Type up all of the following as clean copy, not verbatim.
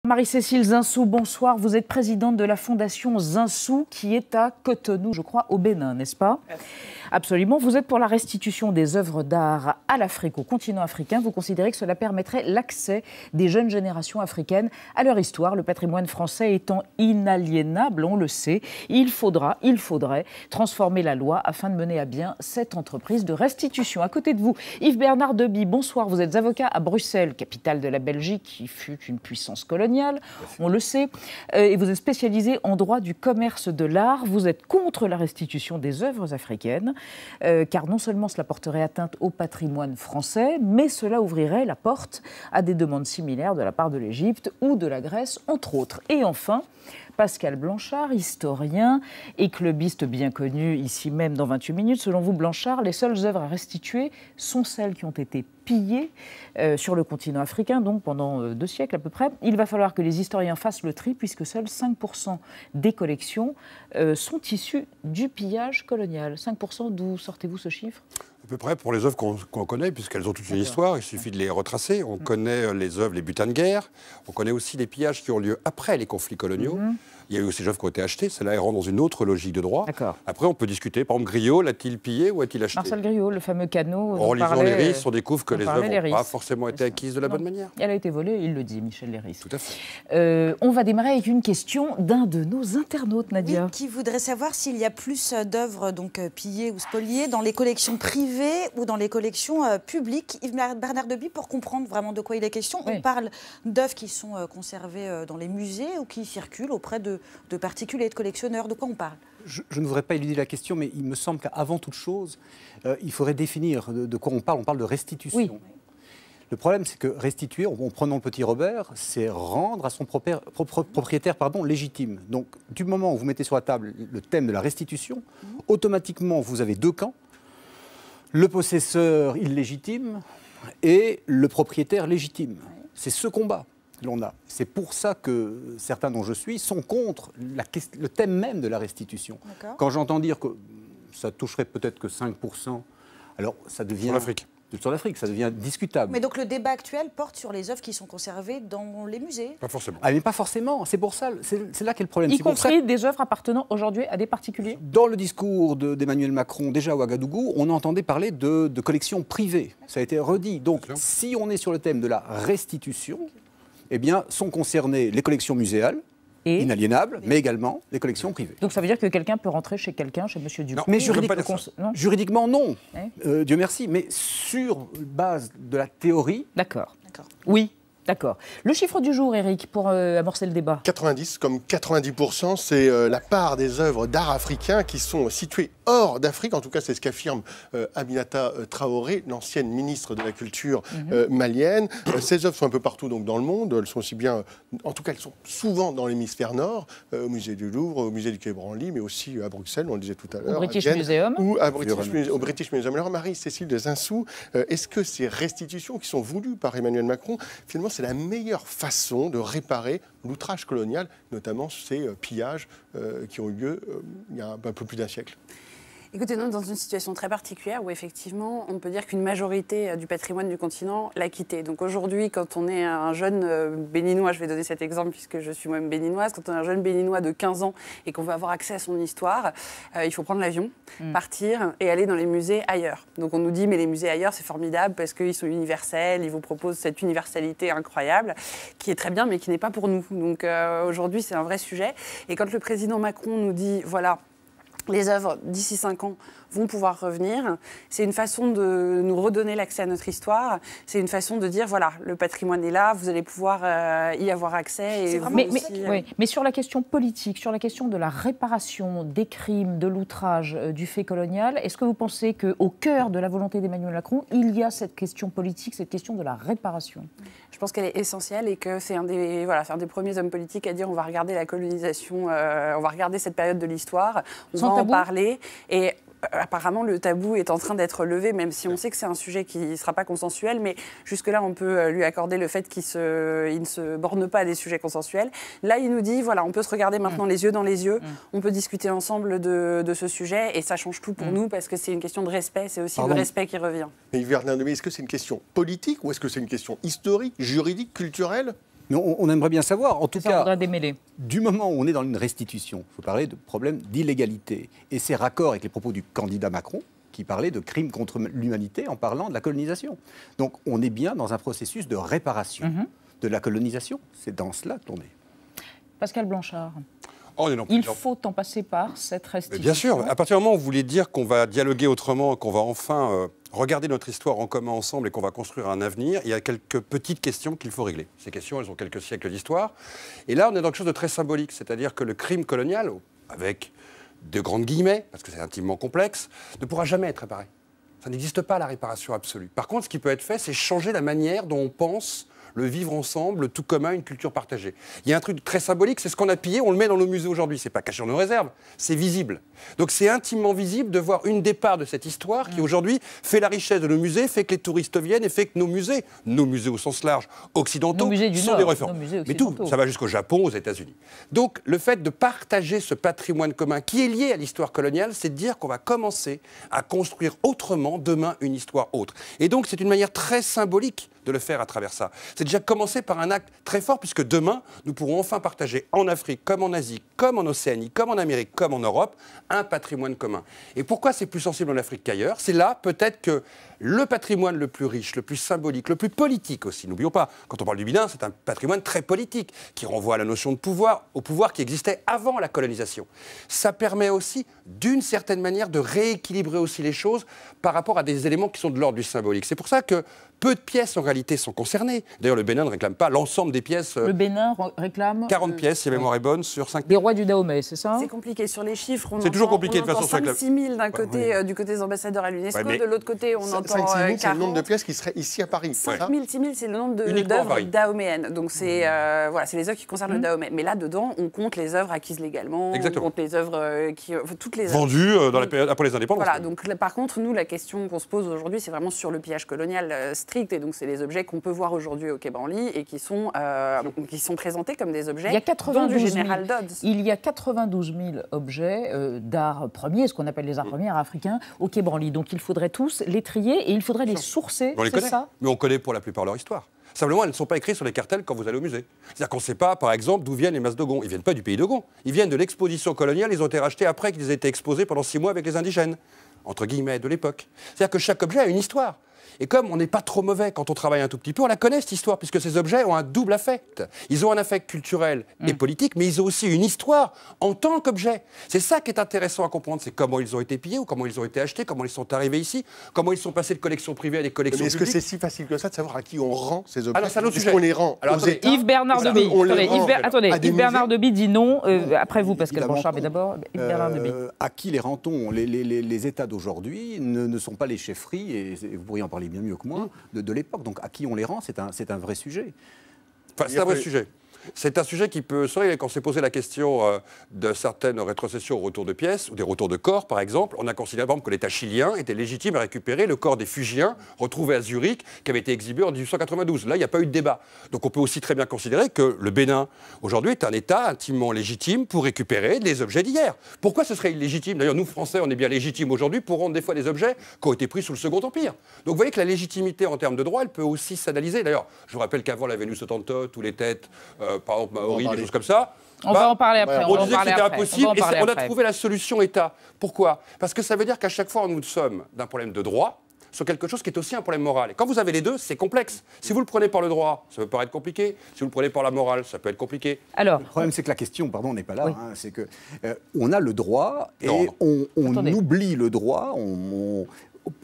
Marie-Cécile Zinsou, bonsoir. Vous êtes présidente de la fondation Zinsou qui est à Cotonou, je crois, au Bénin, n'est-ce pas? Absolument. Vous êtes pour la restitution des œuvres d'art à l'Afrique, au continent africain. Vous considérez que cela permettrait l'accès des jeunes générations africaines à leur histoire, le patrimoine français étant inaliénable, on le sait. Il faudrait transformer la loi afin de mener à bien cette entreprise de restitution. À côté de vous, Yves-Bernard Deby, bonsoir. Vous êtes avocat à Bruxelles, capitale de la Belgique, qui fut une puissance coloniale, on le sait. Et vous êtes spécialisé en droit du commerce de l'art. Vous êtes contre la restitution des œuvres africaines. Car non seulement cela porterait atteinte au patrimoine français, mais cela ouvrirait la porte à des demandes similaires de la part de l'Égypte ou de la Grèce, entre autres. Et enfin, Pascal Blanchard, historien et clubiste bien connu ici même dans 28 minutes. Selon vous, Blanchard, les seules œuvres à restituer sont celles qui ont été pillées sur le continent africain, donc pendant 2 siècles à peu près. Il va falloir que les historiens fassent le tri, puisque seuls 5% des collections sont issues du pillage colonial. 5%, d'où sortez-vous ce chiffre ? À peu près pour les œuvres qu'on connaît, puisqu'elles ont toute une histoire, il suffit de les retracer. On connaît les œuvres, les butins de guerre, on connaît aussi les pillages qui ont lieu après les conflits coloniaux. Il y a eu aussi des œuvres qui ont été achetées, celles-là elles rentrent dans une autre logique de droit. Après, on peut discuter, par exemple, Griot, l'a-t-il pillé ou a-t-il acheté? Marcel Griot, le fameux canot. En lisant Léris, on découvre que les œuvres n'ont pas forcément été acquises de la bonne manière. Elle a été volée, il le dit, Michel Léris. Tout à fait. On va démarrer avec une question d'un de nos internautes, Nadia. Oui, qui voudrait savoir s'il y a plus d'œuvres pillées ou spoliées dans les collections privées ou dans les collections publiques. Yves-Bernard Deby, pour comprendre vraiment de quoi il est question, on parle d'œuvres qui sont conservées dans les musées ou qui circulent auprès de particuliers, de collectionneurs. De quoi on parle? Je ne voudrais pas éluder la question, mais il me semble qu'avant toute chose, il faudrait définir de quoi on parle. On parle de restitution. Oui. Le problème, c'est que restituer, en prenant le petit Robert, c'est rendre à son propriétaire légitime. Donc, du moment où vous mettez sur la table le thème de la restitution, automatiquement, vous avez 2 camps. Le possesseur illégitime et le propriétaire légitime. C'est ce combat que l'on a. C'est pour ça que certains dont je suis sont contre le thème même de la restitution. Quand j'entends dire que ça toucherait peut-être que 5%, alors ça devient... Sur l'Afrique, ça devient discutable. Mais donc le débat actuel porte sur les œuvres qui sont conservées dans les musées? Pas forcément. Ah, mais pas forcément, c'est pour ça, c'est là qu'est le problème. Y compris des œuvres appartenant aujourd'hui à des particuliers? Dans le discours d'Emmanuel Macron, déjà à Ouagadougou, on entendait parler de collections privées. Ça a été redit. Donc si on est sur le thème de la restitution, eh bien sont concernées les collections muséales, inaliénables, mais également les collections privées. Donc ça veut dire que quelqu'un peut rentrer chez quelqu'un, chez M. Dupont? Mais juridiquement, non. Dieu merci. Mais sur base de la théorie... D'accord. Oui. D'accord. Le chiffre du jour, Eric, pour amorcer le débat. 90, comme 90%, c'est la part des œuvres d'art africain qui sont situées hors d'Afrique. En tout cas, c'est ce qu'affirme Aminata Traoré, l'ancienne ministre de la Culture malienne. Ces œuvres sont un peu partout donc, dans le monde. Elles sont aussi bien... En tout cas, elles sont souvent dans l'hémisphère nord, au musée du Louvre, au musée du Quai Branly, mais aussi à Bruxelles, on le disait tout à l'heure. Au British Museum. Ou au British Museum. Alors, Marie-Cécile de Zinsou, est-ce que ces restitutions qui sont voulues par Emmanuel Macron, finalement, c'est la meilleure façon de réparer l'outrage colonial, notamment ces pillages qui ont eu lieu il y a un peu plus d'1 siècle? Écoutez, nous, dans une situation très particulière où effectivement, on peut dire qu'une majorité du patrimoine du continent l'a quitté. Donc aujourd'hui, quand on est un jeune béninois, je vais donner cet exemple puisque je suis moi-même béninoise, quand on est un jeune béninois de 15 ans et qu'on veut avoir accès à son histoire, il faut prendre l'avion, partir et aller dans les musées ailleurs. Donc on nous dit, mais les musées ailleurs, c'est formidable parce qu'ils sont universels, ils vous proposent cette universalité incroyable qui est très bien, mais qui n'est pas pour nous. Donc aujourd'hui, c'est un vrai sujet. Et quand le président Macron nous dit, voilà, les œuvres, d'ici 5 ans, vont pouvoir revenir. C'est une façon de nous redonner l'accès à notre histoire. C'est une façon de dire, voilà, le patrimoine est là, vous allez pouvoir y avoir accès. Et mais sur la question politique, sur la question de la réparation des crimes, de l'outrage, du fait colonial, est-ce que vous pensez qu'au cœur de la volonté d'Emmanuel Macron, il y a cette question politique, cette question de la réparation? Je pense qu'elle est essentielle et que c'est un des premiers hommes politiques à dire on va regarder la colonisation, on va regarder cette période de l'histoire, on va en parler. Et apparemment, le tabou est en train d'être levé, même si on sait que c'est un sujet qui ne sera pas consensuel. Mais jusque-là, on peut lui accorder le fait qu'il ne se borne pas à des sujets consensuels. Là, il nous dit, voilà, on peut se regarder maintenant les yeux dans les yeux. On peut discuter ensemble de ce sujet. Et ça change tout pour nous parce que c'est une question de respect. C'est aussi le respect qui revient. Mais Yves-Bernard Deby, est-ce que c'est une question politique ou est-ce que c'est une question historique, juridique, culturelle ? Mais on aimerait bien savoir, en tout cas, démêler. Du moment où on est dans une restitution, il faut parler de problème d'illégalité. Et c'est raccord avec les propos du candidat Macron, qui parlait de crimes contre l'humanité en parlant de la colonisation. Donc on est bien dans un processus de réparation de la colonisation. C'est dans cela qu'on est. Pascal Blanchard. Il faut en passer par cette restitution. Bien sûr, à partir du moment où vous voulez dire qu'on va dialoguer autrement, qu'on va enfin regarder notre histoire en commun ensemble et qu'on va construire un avenir, il y a quelques petites questions qu'il faut régler. Ces questions, elles ont quelques siècles d'histoire. Et là, on est dans quelque chose de très symbolique, c'est-à-dire que le crime colonial, avec de grandes guillemets, parce que c'est intimement complexe, ne pourra jamais être réparé. Ça n'existe pas, la réparation absolue. Par contre, ce qui peut être fait, c'est changer la manière dont on pense le vivre ensemble, le tout commun, une culture partagée. Il y a un truc très symbolique, c'est ce qu'on a pillé, on le met dans nos musées aujourd'hui. C'est pas caché dans nos réserves, c'est visible. Donc c'est intimement visible de voir une des parts de cette histoire qui aujourd'hui fait la richesse de nos musées, fait que les touristes viennent et fait que nos musées au sens large, occidentaux, sont des références. Mais tout, ça va jusqu'au Japon, aux États-Unis. Donc le fait de partager ce patrimoine commun qui est lié à l'histoire coloniale, c'est de dire qu'on va commencer à construire autrement demain une histoire autre. Et donc c'est une manière très symbolique de le faire à travers ça. C'est déjà commencé par un acte très fort, puisque demain, nous pourrons enfin partager en Afrique, comme en Asie, comme en Océanie, comme en Amérique, comme en Europe, un patrimoine commun. Et pourquoi c'est plus sensible en Afrique qu'ailleurs? C'est là, peut-être, que le patrimoine le plus riche, le plus symbolique, le plus politique aussi. N'oublions pas, quand on parle du Bénin, c'est un patrimoine très politique, qui renvoie à la notion de pouvoir, au pouvoir qui existait avant la colonisation. Ça permet aussi, d'une certaine manière, de rééquilibrer aussi les choses par rapport à des éléments qui sont de l'ordre du symbolique. C'est pour ça que peu de pièces, en réalité, sont concernées. D'ailleurs, le Bénin ne réclame pas l'ensemble des pièces. Le Bénin réclame 40 pièces, si la mémoire est bonne, sur 5 000. Des rois du Dahomey, c'est ça? C'est compliqué sur les chiffres. C'est toujours compliqué de façon 5-6 000 d'un côté, du côté des ambassadeurs à l'UNESCO. De l'autre côté, on entend 5 000, 6 000, c'est 40. le nombre de pièces qui seraient ici à Paris. 5 000, 6 000, c'est le nombre d'œuvres dahoméennes. Donc c'est voilà, les œuvres qui concernent le Dahomey. Mais là-dedans, on compte les œuvres acquises légalement, Exactement. on compte les œuvres toutes les œuvres vendues dans la période après les indépendances. Voilà, donc par contre, nous, la question qu'on se pose aujourd'hui, c'est vraiment sur le pillage colonial strict. Et donc, c'est les objets qu'on peut voir aujourd'hui au Quai Branly et qui sont présentés comme des objets du général Dodds. Il y a 92 000 objets d'art premier, ce qu'on appelle les arts premiers africains, au Quai Branly. Donc, il faudrait tous les trier et il faudrait les sourcer. On les connaît, ça mais on connaît pour la plupart leur histoire. Simplement, elles ne sont pas écrites sur les cartels quand vous allez au musée. C'est-à-dire qu'on ne sait pas, par exemple, d'où viennent les masses d'Ogon. Ils ne viennent pas du pays d'Ogon. Ils viennent de l'exposition coloniale. Ils ont été rachetés après qu'ils aient été exposés pendant 6 mois avec les indigènes, entre guillemets, de l'époque. C'est-à-dire que chaque objet a une histoire. Et comme on n'est pas trop mauvais quand on travaille un tout petit peu, on la connaît cette histoire, puisque ces objets ont un double affect. Ils ont un affect culturel et politique, mais ils ont aussi une histoire en tant qu'objet. C'est ça qui est intéressant à comprendre, c'est comment ils ont été pillés, ou comment ils ont été achetés, comment ils sont arrivés ici, comment ils sont passés de collections privées à des collections publiques. Est-ce que c'est si facile que ça de savoir à qui on rend ces objets? Alors, c'est un autre sujet. On les rend aux États? Yves Bernard Deby. Yves Bernard Deby dit non. Après vous, Pascal Blanchard, mais d'abord, Yves Bernard Deby. À qui les rend-on? Les États d'aujourd'hui ne sont pas les chefferies, et vous pourriez en parler bien mieux que moi, de l'époque. Donc à qui on les rend, c'est un vrai sujet. Enfin, c'est un vrai sujet. C'est un sujet qui peut se régler. Quand on s'est posé la question de certaines rétrocessions au retour de pièces, ou des retours de corps, par exemple, on a considéré, par exemple, que l'État chilien était légitime à récupérer le corps des Fugiens retrouvés à Zurich, qui avait été exhibé en 1892. Là, il n'y a pas eu de débat. Donc on peut aussi très bien considérer que le Bénin, aujourd'hui, est un État intimement légitime pour récupérer des objets d'hier. Pourquoi ce serait illégitime? D'ailleurs, nous, Français, on est bien légitimes aujourd'hui pour rendre des fois des objets qui ont été pris sous le Second Empire. Donc vous voyez que la légitimité en termes de droit, elle peut aussi s'analyser. D'ailleurs, je vous rappelle qu'avant la Vénus Hottentote, ou les têtes, par exemple, Maori, des choses comme ça. On va en parler après. On disait que c'était impossible et on a trouvé la solution État. Pourquoi? Parce que ça veut dire qu'à chaque fois, nous sommes d'un problème de droit sur quelque chose qui est aussi un problème moral. Et quand vous avez les deux, c'est complexe. Si vous le prenez par le droit, ça peut paraître compliqué. Si vous le prenez par la morale, ça peut être compliqué. Alors, le problème, c'est que la question, pardon, n'est pas là. Oui. C'est que on a le droit et on oublie le droit.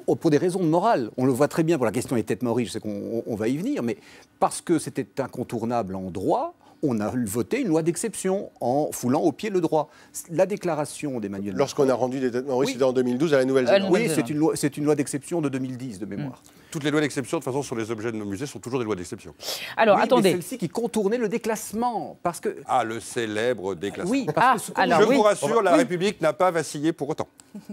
Pour des raisons morales. On le voit très bien pour la question des têtes maories, je sais qu'on va y venir, mais parce que c'était incontournable en droit, on a voté une loi d'exception en foulant au pied le droit. La déclaration d'Emmanuel Macron... Lorsqu'on a rendu des têtes maories, c'était en 2012 à la Nouvelle-Zélande. Oui, c'est une loi d'exception de 2010, de mémoire. Toutes les lois d'exception, de toute façon, sur les objets de nos musées, sont toujours des lois d'exception. Alors, attendez. Celle-ci qui contournait le déclassement, parce que... Ah, le célèbre déclassement. Oui, parce que... Je vous rassure, la République n'a pas vacillé pour autant.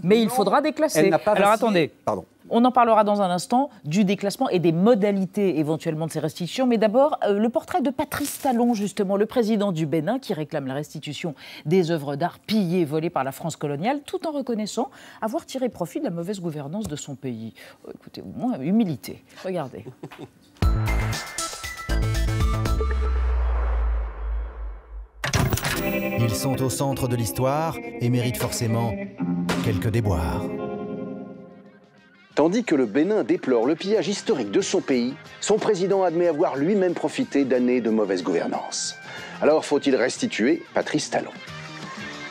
Mais il faudra déclasser. Elle n'a pas vacillé. Alors, attendez. Pardon. On en parlera dans un instant du déclassement et des modalités éventuellement de ces restitutions. Mais d'abord, le portrait de Patrice Talon, justement, le président du Bénin, qui réclame la restitution des œuvres d'art pillées, volées par la France coloniale, tout en reconnaissant avoir tiré profit de la mauvaise gouvernance de son pays. Écoutez, au moins, humilité. Regardez. Ils sont au centre de l'histoire et méritent forcément quelques déboires. Tandis que le Bénin déplore le pillage historique de son pays, son président admet avoir lui-même profité d'années de mauvaise gouvernance. Alors faut-il restituer Patrice Talon?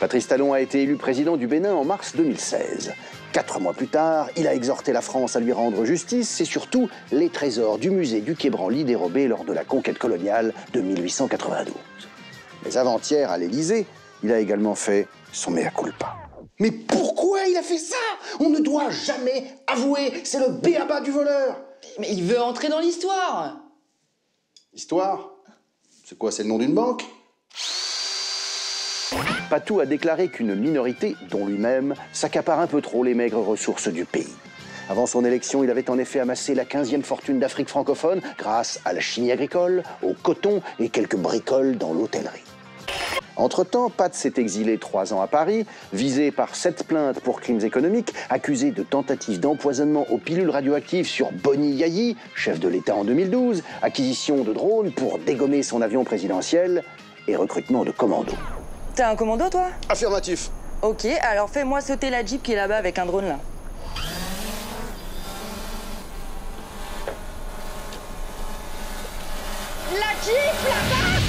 Patrice Talon a été élu président du Bénin en mars 2016. 4 mois plus tard, il a exhorté la France à lui rendre justice et surtout les trésors du musée du Quai Branly dérobés lors de la conquête coloniale de 1892. Mais avant-hier, à l'Élysée, il a également fait son mea culpa. Mais pourquoi il a fait ça? On ne doit jamais avouer, c'est le b.a.-ba du voleur. Mais il veut entrer dans l'histoire. Histoire? C'est quoi, c'est le nom d'une banque? Patou a déclaré qu'une minorité, dont lui-même, s'accapare un peu trop les maigres ressources du pays. Avant son élection, il avait en effet amassé la 15e fortune d'Afrique francophone grâce à la chimie agricole, au coton et quelques bricoles dans l'hôtellerie. Entre-temps, Pat s'est exilé 3 ans à Paris, visé par 7 plaintes pour crimes économiques, accusé de tentative d'empoisonnement aux pilules radioactives sur Boni Yayi, chef de l'État en 2012, acquisition de drones pour dégommer son avion présidentiel et recrutement de commandos. T'es un commando, toi? Affirmatif. Ok, alors fais-moi sauter la Jeep qui est là-bas avec un drone, là. La Jeep, là-bas!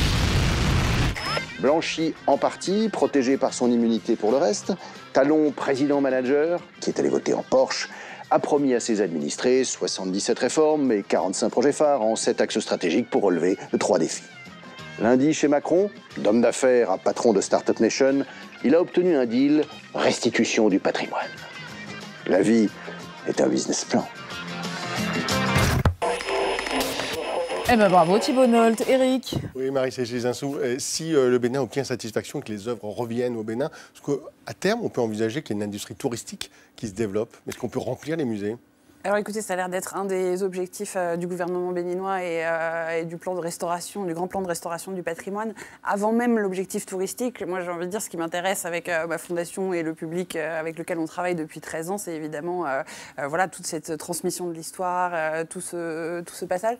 Blanchi en partie, protégé par son immunité pour le reste, Talon président-manager, qui est allé voter en Porsche, a promis à ses administrés 77 réformes et 45 projets phares en 7 axes stratégiques pour relever 3 défis. Lundi, chez Macron, d'homme d'affaires à patron de Startup Nation, il a obtenu un deal, restitution du patrimoine. La vie est un business plan. Eh ben bravo Thibault Nolte. Éric? Oui, Marie-Cécile Zinsou, si le Bénin obtient satisfaction et que les œuvres reviennent au Bénin, est-ce qu'à terme, on peut envisager qu'il y ait une industrie touristique qui se développe? Est-ce qu'on peut remplir les musées? Alors écoutez, ça a l'air d'être un des objectifs du gouvernement béninois et du plan de restauration, du grand plan de restauration du patrimoine. Avant même l'objectif touristique, moi j'ai envie de dire ce qui m'intéresse avec ma fondation et le public avec lequel on travaille depuis 13 ans, c'est évidemment voilà, toute cette transmission de l'histoire, tout ce passage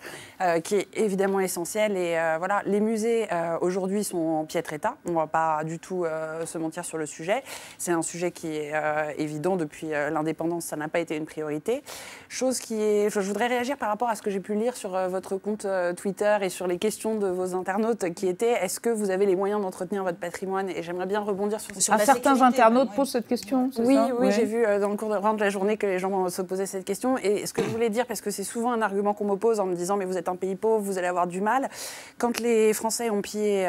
qui est évidemment essentiel. Et voilà, les musées aujourd'hui sont en piètre état, on ne va pas du tout se mentir sur le sujet. C'est un sujet qui est évident depuis l'indépendance, ça n'a pas été une priorité. Chose qui est... Je voudrais réagir par rapport à ce que j'ai pu lire sur votre compte Twitter et sur les questions de vos internautes qui étaient est-ce que vous avez les moyens d'entretenir votre patrimoine? Et j'aimerais bien rebondir sur certains internautes posent cette question, oui, ça oui, j'ai vu dans le cours de la journée que les gens se posaient cette question. Et ce que je voulais dire, parce que c'est souvent un argument qu'on m'oppose en me disant mais vous êtes un pays pauvre, vous allez avoir du mal. Quand les Français ont pillé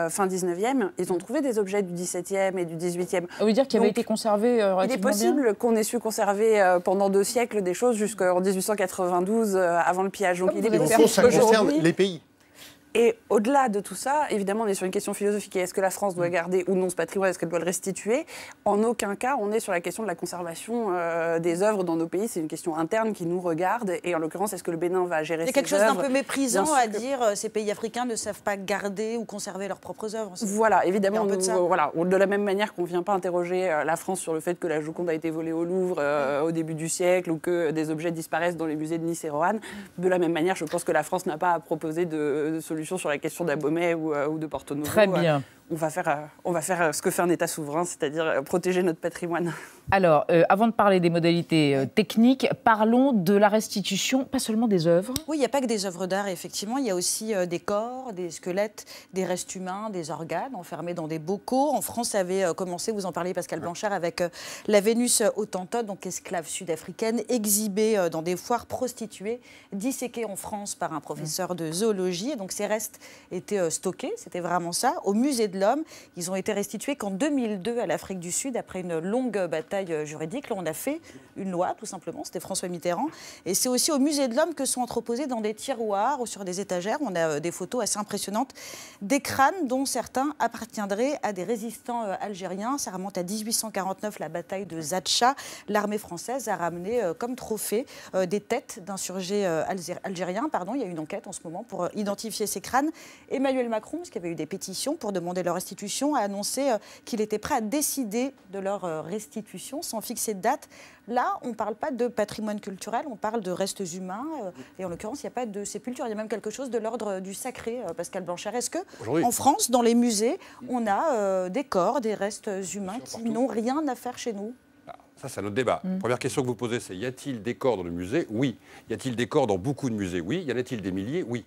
fin 19e, ils ont trouvé des objets du 17e et du 18e. Ça veut dire qu'il avait été conservé relativement bien. Il est possible qu'on ait su conserver pendant 2 siècles des choses jusqu'en 1892, avant le pillage. Donc, il est possible ça concerne les pays. Et au-delà de tout ça, évidemment, on est sur une question philosophique. Est-ce que la France doit garder ou non ce patrimoine? Est-ce qu'elle doit le restituer? En aucun cas, on est sur la question de la conservation des œuvres dans nos pays. C'est une question interne qui nous regarde. Et en l'occurrence, est-ce que le Bénin va gérer ces œuvres? Il y a quelque chose d'un peu méprisant à dire ces pays africains ne savent pas garder ou conserver leurs propres œuvres. Voilà, évidemment. Voilà, de la même manière qu'on ne vient pas interroger la France sur le fait que la Joconde a été volée au Louvre au début du siècle ou que des objets disparaissent dans les musées de Nice et Roanne. De la même manière, je pense que la France n'a pas à proposer de solution sur la question d'Abomey ou de Porto Novo. Très bien. On va faire ce que fait un État souverain, c'est-à-dire protéger notre patrimoine. Alors, avant de parler des modalités techniques, parlons de la restitution, pas seulement des œuvres. Oui, il n'y a pas que des œuvres d'art, effectivement. Il y a aussi des corps, des squelettes, des restes humains, des organes enfermés dans des bocaux. En France, ça avait commencé, vous en parliez Pascal Blanchard, avec la Vénus Hottentote, donc esclave sud-africaine, exhibée dans des foires, prostituée, disséquée en France par un professeur de zoologie. Et donc ces restes étaient stockés, c'était vraiment ça, au musée de l'Homme. Ils ont été restitués qu'en 2002 à l'Afrique du Sud, après une longue bataille juridique. Là, on a fait une loi, tout simplement, c'était François Mitterrand. Et c'est aussi au musée de l'Homme que sont entreposés dans des tiroirs ou sur des étagères. On a des photos assez impressionnantes, des crânes dont certains appartiendraient à des résistants algériens. Ça remonte à 1849, la bataille de Zaatcha. L'armée française a ramené comme trophée des têtes d'insurgés algériens. Il y a une enquête en ce moment pour identifier ces crânes. Emmanuel Macron, parce qu'il y avait eu des pétitions pour demander leur restitution, a annoncé qu'il était prêt à décider de leur restitution sans fixer de date. Là, on ne parle pas de patrimoine culturel, on parle de restes humains. Et en l'occurrence, il n'y a pas de sépulture, il y a même quelque chose de l'ordre du sacré. Pascal Blanchard, est-ce qu'en France, dans les musées, on a des corps, des restes humains qui n'ont rien à faire chez nous ? Ça, c'est notre débat. Première question que vous posez, c'est y a-t-il des corps dans le musée? Oui. Y a-t-il des corps dans beaucoup de musées? Oui. Y en a-t-il des milliers? Oui.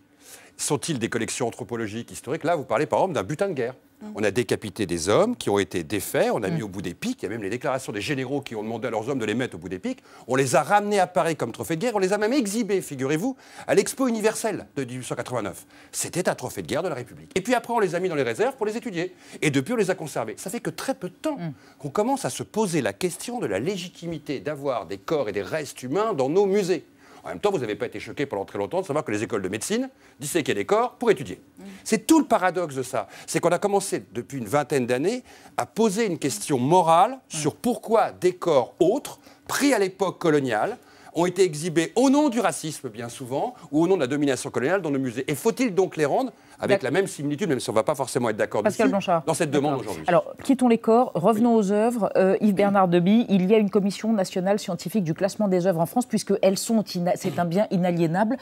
Sont-ils des collections anthropologiques, historiques? Là, vous parlez par exemple d'un butin de guerre. On a décapité des hommes qui ont été défaits, on a mis au bout des piques. Il y a même les déclarations des généraux qui ont demandé à leurs hommes de les mettre au bout des piques. On les a ramenés à Paris comme trophée de guerre, on les a même exhibés, figurez-vous, à l'Expo universelle de 1889. C'était un trophée de guerre de la République. Et puis après, on les a mis dans les réserves pour les étudier. Et depuis, on les a conservés. Ça fait que très peu de temps qu'on commence à se poser la question de la légitimité d'avoir des corps et des restes humains dans nos musées. En même temps, vous n'avez pas été choqué pendant très longtemps de savoir que les écoles de médecine disséquaient des corps pour étudier. C'est tout le paradoxe de ça. C'est qu'on a commencé depuis une vingtaine d'années à poser une question morale sur pourquoi des corps autres, pris à l'époque coloniale, ont été exhibés au nom du racisme, bien souvent, ou au nom de la domination coloniale dans nos musées. Et faut-il donc les rendre avec la même similitude, même si on ne va pas forcément être d'accord dessus, dans cette demande aujourd'hui? Alors, quittons les corps, revenons aux œuvres. Yves-Bernard Deby, il y a une commission nationale scientifique du classement des œuvres en France, puisqu'elles sont, c'est un bien inaliénable.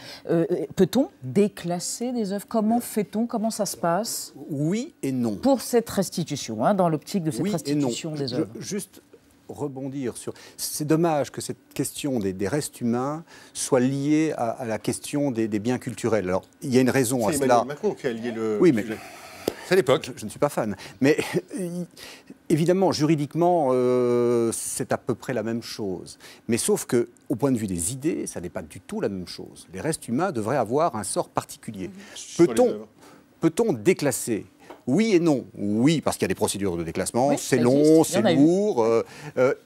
Peut-on déclasser des œuvres? Comment fait-on? Comment ça se passe? Oui et non. Pour cette restitution, dans l'optique de cette restitution des œuvres. Juste rebondir sur... C'est dommage que cette question des restes humains soit liée à la question des biens culturels. Alors, il y a une raison à cela. C'est Emmanuel Macron qui a lié le... Oui, mais... C'est l'époque. Je ne suis pas fan. Mais évidemment, juridiquement, c'est à peu près la même chose. Mais sauf qu'au point de vue des idées, ça n'est pas du tout la même chose. Les restes humains devraient avoir un sort particulier. Peut-on déclasser ? Oui et non. Oui, parce qu'il y a des procédures de déclassement, c'est long, c'est lourd.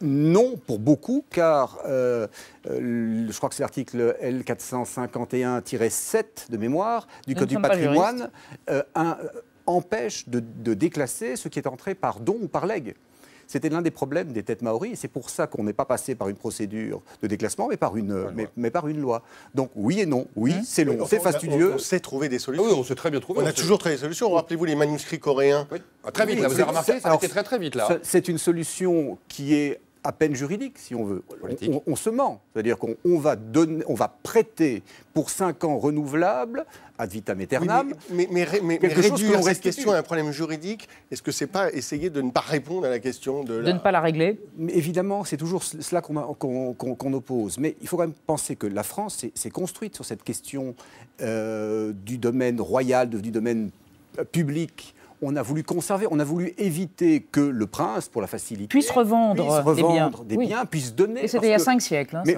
Non pour beaucoup, car je crois que c'est l'article L451-7 de mémoire du Code du patrimoine empêche de déclasser ce qui est entré par don ou par legs. C'était l'un des problèmes des têtes maoris, et c'est pour ça qu'on n'est pas passé par une procédure de déclassement, mais par une loi. Donc oui et non, oui, c'est long, c'est fastidieux. On sait trouver des solutions. Oui, on sait très bien trouver. On a toujours trouvé des solutions. Rappelez-vous les manuscrits coréens. Oui. Très vite, là, vous avez remarqué, ça a été très vite, là. C'est une solution qui est à peine juridique, si on veut. On se ment. C'est-à-dire qu'on va prêter pour 5 ans renouvelables, ad vitam aeternam. Mais réduire cette question à un problème juridique, est-ce que c'est pas essayer de ne pas répondre à la question de ne pas la régler? Mais évidemment, c'est toujours cela qu'on oppose. Mais il faut quand même penser que la France s'est construite sur cette question du domaine royal, du domaine public. On a voulu conserver, on a voulu éviter que le prince, pour la facilité, puisse revendre des biens, puisse donner. Et c'était il y a 5 siècles. Mais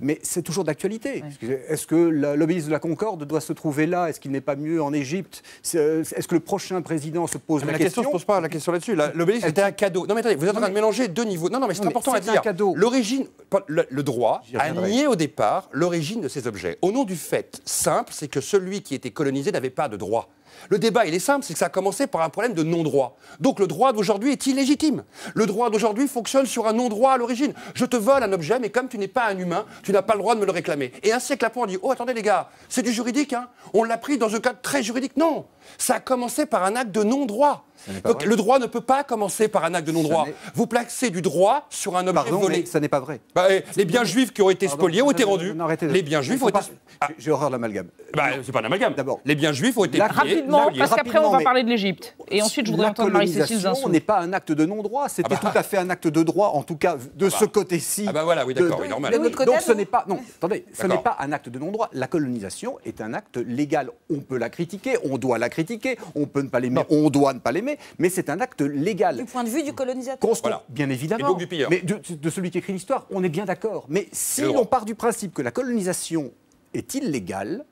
mais c'est toujours d'actualité. Oui. Est-ce que l'obélisque de la Concorde doit se trouver là? Est-ce qu'il n'est pas mieux en Égypte? Est-ce que le prochain président se pose la question? Ne se pose pas la question là-dessus. L'obélisque était un cadeau. Non mais attendez, vous êtes en train de mélanger deux niveaux. Non mais c'est important à dire. L'origine, le droit a nié au départ l'origine de ces objets. Au nom du fait simple, c'est que celui qui était colonisé n'avait pas de droit. Le débat, il est simple, c'est que ça a commencé par un problème de non-droit. Donc le droit d'aujourd'hui est illégitime. Le droit d'aujourd'hui fonctionne sur un non-droit à l'origine. Je te vole un objet, mais comme tu n'es pas un humain, tu n'as pas le droit de me le réclamer. Et un siècle après, on dit « Oh, attendez les gars, c'est du juridique, hein. On l'a pris dans un cadre très juridique. » Non, ça a commencé par un acte de non-droit. Donc le droit ne peut pas commencer par un acte de non-droit. Vous placez du droit sur un objet volé. Mais ça n'est pas vrai. Les biens juifs qui ont été spoliés ont été rendus. Les biens juifs ont été... J'ai horreur de l'amalgame. C'est pas un amalgame. D'abord, les biens juifs ont été pillés. Rapidement, parce qu'après on va parler de l'Égypte. Et ensuite je voudrais entendre Marie-Cécile Zinsou. Ce n'est pas un acte de non-droit, c'était tout à fait un acte de droit, en tout cas de ce côté-ci. Ah bah voilà, oui d'accord, normal. Donc ce n'est pas... Non, attendez, ce n'est pas un acte de non-droit. La colonisation est un acte légal. On peut la critiquer, on doit la critiquer, on peut ne pas l'aimer, on doit ne pas l'aimer, mais c'est un acte légal. Du point de vue du colonisateur. Bien évidemment. Et donc du pilleur. Mais de celui qui écrit l'histoire, on est bien d'accord. Mais si on part du principe que la colonisation est illégale,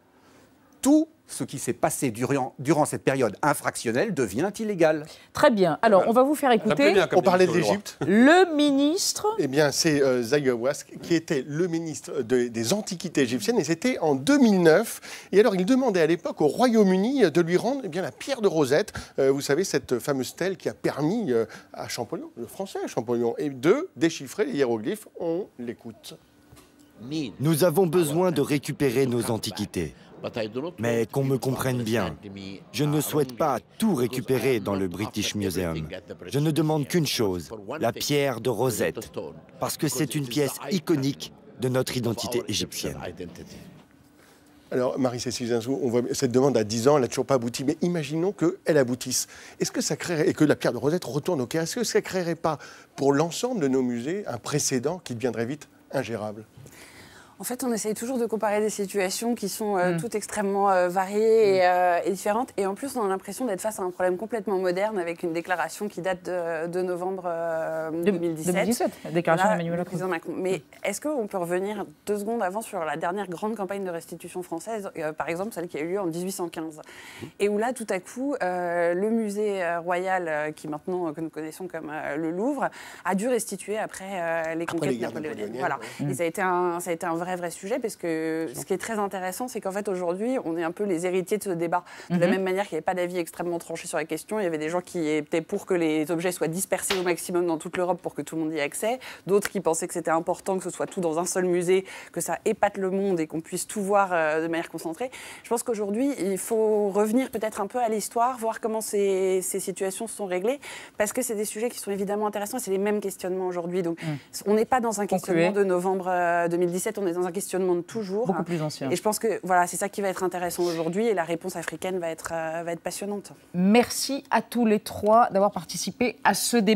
tout ce qui s'est passé durant cette période infractionnelle devient illégal. Très bien. Alors, on va vous faire écouter... On parlait de l'Égypte. Le ministre... Eh bien, c'est Zaïawas qui était le ministre des Antiquités égyptiennes, et c'était en 2009. Et alors, il demandait à l'époque au Royaume-Uni de lui rendre la pierre de Rosette. Vous savez, cette fameuse stèle qui a permis à Champollion, le français Champollion, de déchiffrer les hiéroglyphes. On l'écoute. Nous avons besoin de récupérer nos antiquités. Mais qu'on me comprenne bien, je ne souhaite pas tout récupérer dans le British Museum. Je ne demande qu'une chose, la pierre de Rosette, parce que c'est une pièce iconique de notre identité égyptienne. Alors, Marie-Cécile Zinsou, on voit cette demande à 10 ans, elle n'a toujours pas abouti, mais imaginons qu'elle aboutisse. Est-ce que ça créerait, et que la pierre de Rosette retourne au Caire, est-ce que ça ne créerait pas pour l'ensemble de nos musées un précédent qui deviendrait vite ingérable ? En fait, on essaye toujours de comparer des situations qui sont toutes extrêmement variées et différentes. Et en plus, on a l'impression d'être face à un problème complètement moderne avec une déclaration qui date de novembre 2017. La déclaration d'Emmanuel Macron. Mais est-ce qu'on peut revenir 2 secondes avant sur la dernière grande campagne de restitution française, par exemple celle qui a eu lieu en 1815, et où là, tout à coup, le musée royal, qui maintenant que nous connaissons comme le Louvre, a dû restituer après les conquêtes napoléoniennes. Voilà. Et ça a été un vrai sujet, parce que ce qui est très intéressant, c'est qu'en fait aujourd'hui on est un peu les héritiers de ce débat. De la même manière qu'il n'y avait pas d'avis extrêmement tranché sur la question, il y avait des gens qui étaient pour que les objets soient dispersés au maximum dans toute l'Europe pour que tout le monde y ait accès, d'autres qui pensaient que c'était important que ce soit tout dans un seul musée, que ça épate le monde et qu'on puisse tout voir de manière concentrée. Je pense qu'aujourd'hui il faut revenir peut-être un peu à l'histoire, voir comment ces situations se sont réglées, parce que c'est des sujets qui sont évidemment intéressants et c'est les mêmes questionnements aujourd'hui. Donc on n'est pas dans un questionnement de novembre 2017, on est dans un questionnement de toujours. Beaucoup plus ancien. Et je pense que voilà, c'est ça qui va être intéressant aujourd'hui et la réponse africaine va être passionnante. Merci à tous les 3 d'avoir participé à ce débat.